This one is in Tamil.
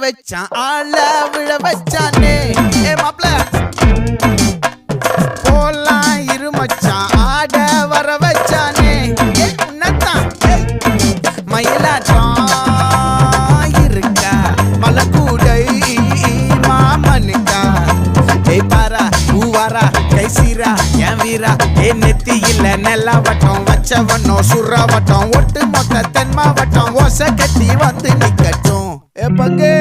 வச்சான் ஆள விழ வச்சானே ஏ மாப்ள போலாம் இருமச்சான் ஆட வர வச்சானே ஏ உன்னத்தான் மயிலாட்டம் இருக்கா மலக்கூடை மாமனுக்கா ஏய் பாரா பூவாரா கைசீரா என் வீரா ஏ நெத்தி இல்ல நெல்லா வட்டம் வச்சவனோ சுறா வட்டம் ஒட்டு மொத்த தென் மாவட்டம் ஓசை கட்டி வந்து நிக்கட்டும் ஏ பங்கே